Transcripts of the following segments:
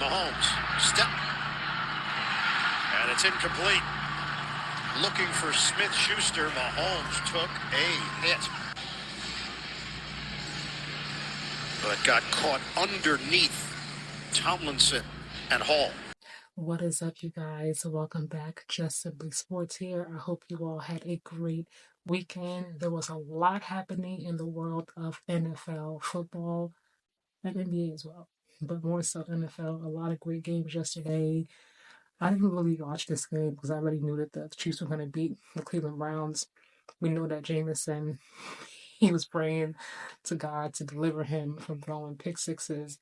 Mahomes, step, and it's incomplete. Looking for Smith-Schuster. Mahomes took a hit, but got caught underneath Tomlinson and Hall. What is up, you guys? Welcome back. Just Simply Sports here. I hope you all had a great weekend. There was a lot happening in the world of NFL football and NBA as well, but more so NFL. A lot of great games yesterday. I didn't really watch this game because I already knew that the Chiefs were going to beat the Cleveland Browns. We know that Jameson, he was praying to God to deliver him from throwing pick sixes.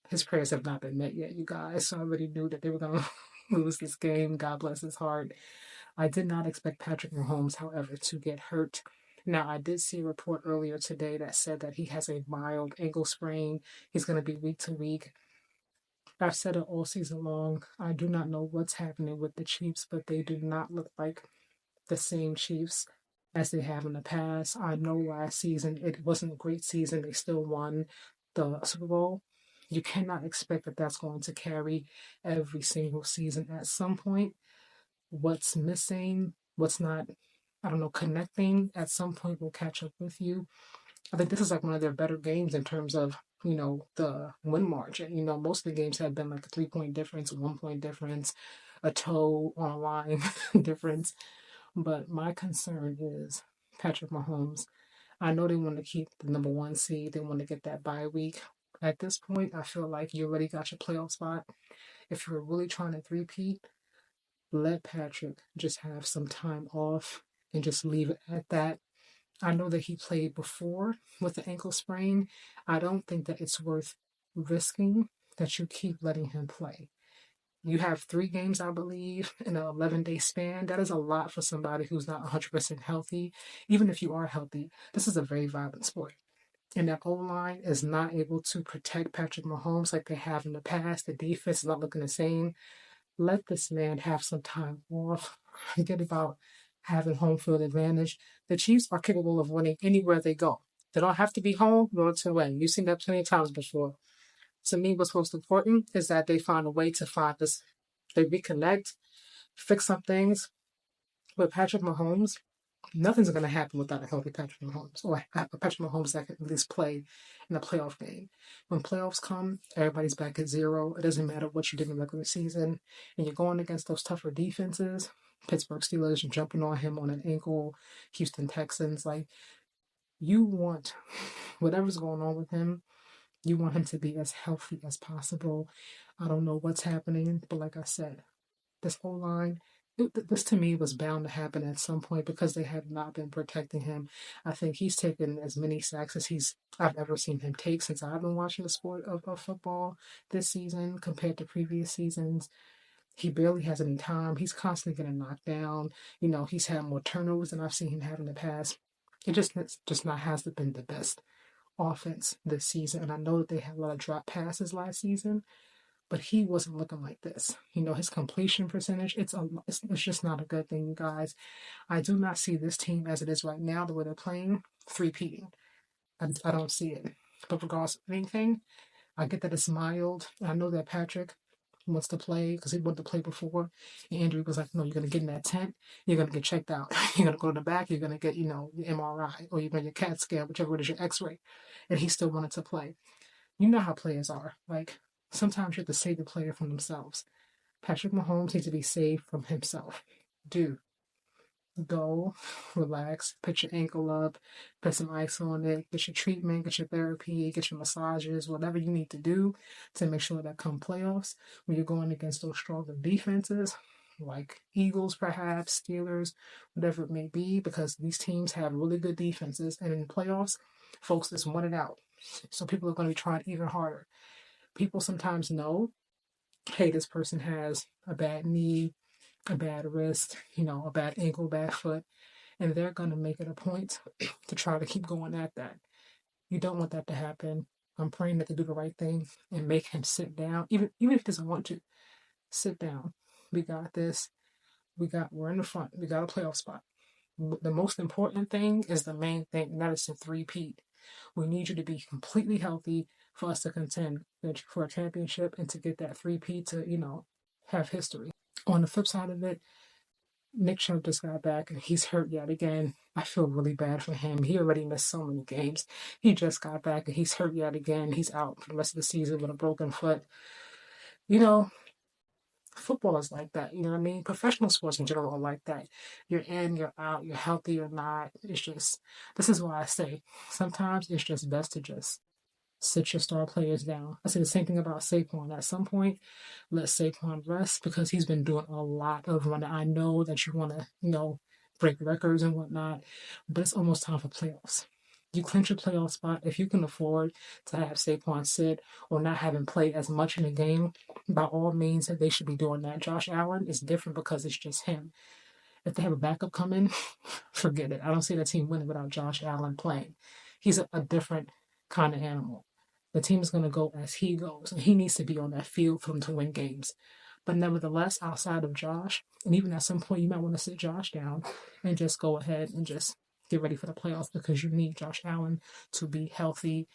His prayers have not been met yet, you guys. So I already knew that they were going to lose this game. God bless his heart. I did not expect Patrick Mahomes, however, to get hurt. Now, I did see a report earlier today that said that he has a mild ankle sprain. He's going to be week to week. I've said it all season long. I do not know what's happening with the Chiefs, but they do not look like the same Chiefs as they have in the past. I know last season it wasn't a great season. They still won the Super Bowl. You cannot expect that that's going to carry every single season. At some point, what's missing, what's not, I don't know, connecting, at some point will catch up with you. I think this is like one of their better games in terms of, the win margin. Most of the games have been like a 3 point difference, 1 point difference, a toe on a line difference. But my concern is Patrick Mahomes. I know they want to keep the number one seed. They want to get that bye week. At this point, I feel like you already got your playoff spot. If you're really trying to three-peat, let Patrick just have some time off and just leave it at that. I know that he played before with the ankle sprain. I don't think that it's worth risking that you keep letting him play. You have 3 games, I believe, in an 11-day span. That is a lot for somebody who's not 100% healthy. Even if you are healthy, this is a very violent sport. And that O line is not able to protect Patrick Mahomes like they have in the past. The defense is not looking the same. Let this man have some time off. Forget about having home field advantage. The Chiefs are capable of winning anywhere they go. They don't have to be home in order to win. You've seen that plenty of times before. To me, what's most important is that they find a way to find this. They reconnect, fix some things. With Patrick Mahomes, nothing's going to happen without a healthy Patrick Mahomes, or a Patrick Mahomes that can at least play in a playoff game. When playoffs come, everybody's back at zero. It doesn't matter what you did in the regular season, and you're going against those tougher defenses. Pittsburgh Steelers, you're jumping on him on an ankle. Houston Texans, like, you want whatever's going on with him, you want him to be as healthy as possible. I don't know what's happening, but like I said, this whole line, this to me was bound to happen at some point because they have not been protecting him. I think he's taken as many sacks as I've ever seen him take since I've been watching the sport of football this season compared to previous seasons. He barely has any time. He's constantly getting knocked down. He's had more turnovers than I've seen him have in the past. It just not hasn't been the best offense this season. And I know that they had a lot of drop passes last season, but he wasn't looking like this. His completion percentage, it's just not a good thing, you guys. I do not see this team as it is right now, the way they're playing, three-peating. I don't see it. But regardless of anything, I get that it's mild. I know that Patrick wants to play because he wanted to play before. And Andrew was like, no, you're going to get in that tent. You're going to get checked out. You're going to go to the back. You're going to get, your MRI or you're going to get CAT scan, whichever it is, your x-ray. And he still wanted to play. You know how players are. Like, sometimes you have to save the player from themselves. Patrick Mahomes needs to be saved from himself. Dude, go, relax, put your ankle up, put some ice on it, get your treatment, get your therapy, get your massages, whatever you need to do to make sure that come playoffs, when you're going against those stronger defenses, like Eagles perhaps, Steelers, whatever it may be, because these teams have really good defenses, and in the playoffs, folks just want it out. So people are going to be trying even harder. People sometimes know, hey, this person has a bad knee, a bad wrist, a bad ankle, bad foot, and they're going to make it a point to try to keep going at that. You don't want that to happen. I'm praying that they do the right thing and make him sit down, even if he doesn't want to. Sit down. We got this. We're in the front. We got a playoff spot. The most important thing is the main thing, and that is to three-peat. We need you to be completely healthy for us to contend for a championship and to get that 3P to, have history. On the flip side of it, Nick Chubb just got back and he's hurt yet again. I feel really bad for him. He already missed so many games. He just got back and he's hurt yet again. He's out for the rest of the season with a broken foot. You know, football is like that. You know what I mean? Professional sports in general are like that. You're in, you're out, you're healthy or not. It's just, this is why I say sometimes it's just best to just sit your star players down. I say the same thing about Saquon. At some point, let Saquon rest because he's been doing a lot of running. I know that you want to, break records and whatnot, but it's almost time for playoffs. You clinch your playoff spot if you can afford to have Saquon sit or not have him play as much in the game. By all means, they should be doing that. Josh Allen is different because it's just him. If they have a backup come in, forget it. I don't see the team winning without Josh Allen playing. He's a different kind of animal. The team is going to go as he goes, and he needs to be on that field for them to win games. But nevertheless, outside of Josh, and even at some point, you might want to sit Josh down and just go ahead and just get ready for the playoffs because you need Josh Allen to be healthy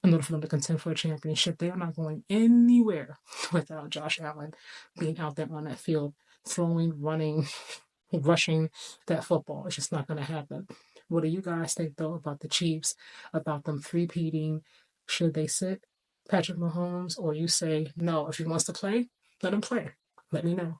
in order for them to contend for a championship. They are not going anywhere without Josh Allen being out there on that field, throwing, running, rushing that football. It's just not going to happen. What do you guys think, though, about the Chiefs, about them three-peating? Should they sit Patrick Mahomes, or you say, no, if he wants to play, let him play? Let me know.